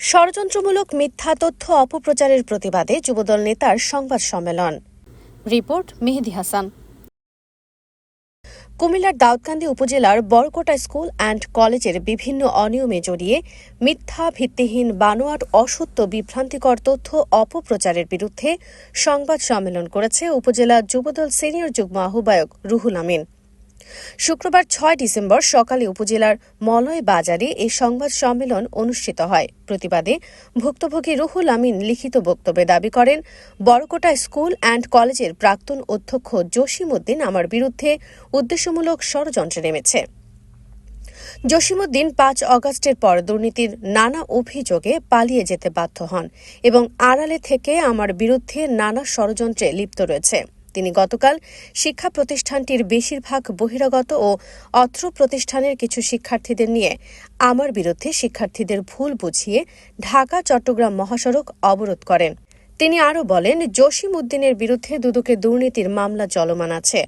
ষড়যন্ত্রমূলক মিথ্যা তথ্য অপপ্রচারের প্রতিবাদে যুবদল নেতার সংবাদ সম্মেলন। রিপোর্ট মেহেদী হাসান। কুমিল্লার দাউদকান্দি উপজেলার বরকোটা স্কুল অ্যান্ড কলেজের বিভিন্ন অনিয়মে জড়িয়ে মিথ্যা, ভিত্তিহীন, বানোয়াট, অসত্য, বিভ্রান্তিকর তথ্য অপপ্রচারের বিরুদ্ধে সংবাদ সম্মেলন করেছে উপজেলা যুবদল সিনিয়র যুগ্ম আহ্বায়ক রুহুল আমিন। শুক্রবার ৬ ডিসেম্বর সকালে উপজেলার মলয় বাজারে এই সংবাদ সম্মেলন অনুষ্ঠিত হয়। প্রতিবাদে ভুক্তভোগী রুহুল আমিন লিখিত বক্তব্যে দাবি করেন, বরকোটা স্কুল অ্যান্ড কলেজের প্রাক্তন অধ্যক্ষ জসিম উদ্দিন আমার বিরুদ্ধে উদ্দেশ্যমূলক ষড়যন্ত্রে নেমেছে। জসিম উদ্দিন ৫ অগাস্টের পর দুর্নীতির নানা অভিযোগে পালিয়ে যেতে বাধ্য হন এবং আড়ালে থেকে আমার বিরুদ্ধে নানা ষড়যন্ত্রে লিপ্ত রয়েছে। তিনি গতকাল শিক্ষা প্রতিষ্ঠানটির বেশিরভাগ বহিরাগত ও অত্র প্রতিষ্ঠানের কিছু শিক্ষার্থীদের নিয়ে আমার বিরুদ্ধে শিক্ষার্থীদের ভুল বুঝিয়ে ঢাকা-চট্টগ্রাম মহাসড়ক অবরোধ করেন। তিনি আরও বলেন, জসিম উদ্দিনের বিরুদ্ধে দুদকে দুর্নীতির মামলা চলমান আছে।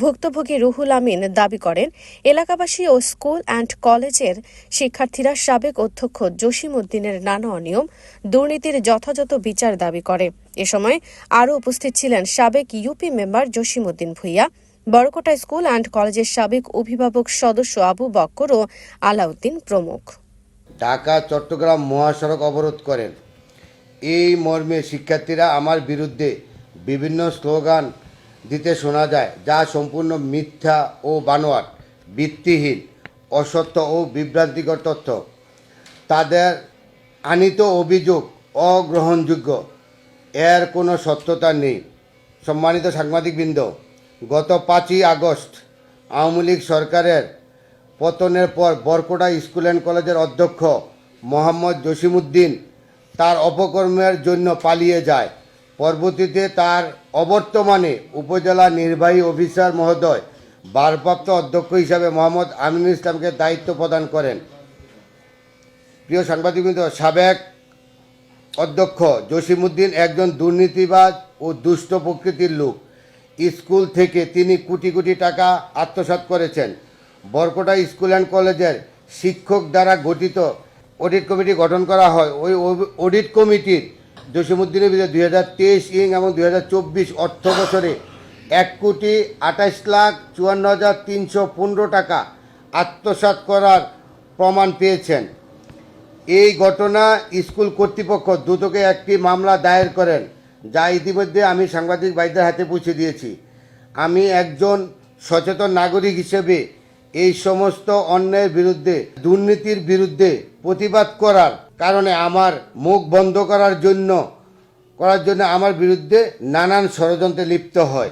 ভুক্তভোগী রুহুল আমিন দাবি করেন, এলাকাবাসী ও স্কুল অ্যান্ড কলেজের শিক্ষার্থীরা সাবেক অধ্যক্ষ জসিম উদ্দিনের নানা অনিয়ম, দুর্নীতির যথাযথ বিচার দাবি করে। এ সময় আরও উপস্থিত ছিলেন সাবেক UP member Jasim Uddin Bhuiyan, Barkota school and কলেজের সাবেক অভিভাবক সদস্য আবু বক্কর ও আলাউদ্দিন প্রমুখ। ঢাকা-চট্টগ্রাম মহাসড়ক অবরোধ করেন। এই মর্মে শিক্ষার্থীরা আমার বিরুদ্ধে বিভিন্ন স্লোগান দিতে শোনা যায়, যা সম্পূর্ণ মিথ্যা ও বানোয়াট, ভিত্তিহীন, অসত্য ও বিভ্রান্তিকর তথ্য। তাদের আনীত অভিযোগ অগ্রহণযোগ্য, এর কোনো সত্যতা নেই। সম্মানিত সাংবাদিকবৃন্দ, গত ৫ই আগস্ট আওয়ামী লীগ সরকারের পতনের পর বরকোটা স্কুল অ্যান্ড কলেজের অধ্যক্ষ মোহাম্মদ জসিম উদ্দিন তার অপকর্মের জন্য পালিয়ে যায়। পরবর্তীতে তার অবর্তমানে উপজেলা নির্বাহী অফিসার মহোদয় ভারপ্রাপ্ত অধ্যক্ষ হিসাবে মোহাম্মদ আমিনুল ইসলামকে দায়িত্ব প্রদান করেন। প্রিয় সাংবাদিকবৃন্দ, সাবেক অধ্যক্ষ জসিম উদ্দিন একজন দুর্নীতিবাজ ও দুষ্ট প্রকৃতির লোক। স্কুল থেকে তিনি কোটি কোটি টাকা আত্মসাৎ করেছেন। বরকোটা স্কুল অ্যান্ড কলেজের শিক্ষক দ্বারা গঠিত অডিট কমিটি গঠন করা হয়। ওই অডিট কমিটির জসিম উদ্দিনের বিরুদ্ধে 2023 এবং 2024 অর্থ বছরে 1,28,54,315 টাকা আত্মসাৎ করার প্রমাণ পেয়েছেন। এই ঘটনা স্কুল কর্তৃপক্ষ দুদকে একটি মামলা দায়ের করেন, যা ইতিমধ্যে আমি সাংবাদিক ভাইদের হাতে পৌঁছে দিয়েছি। আমি একজন সচেতন নাগরিক হিসেবে এই সমস্ত অন্যায়ের বিরুদ্ধে, দুর্নীতির বিরুদ্ধে প্রতিবাদ করার কারণে আমার মুখ বন্ধ করার জন্য আমার বিরুদ্ধে নানান ষড়যন্ত্রে লিপ্ত হয়।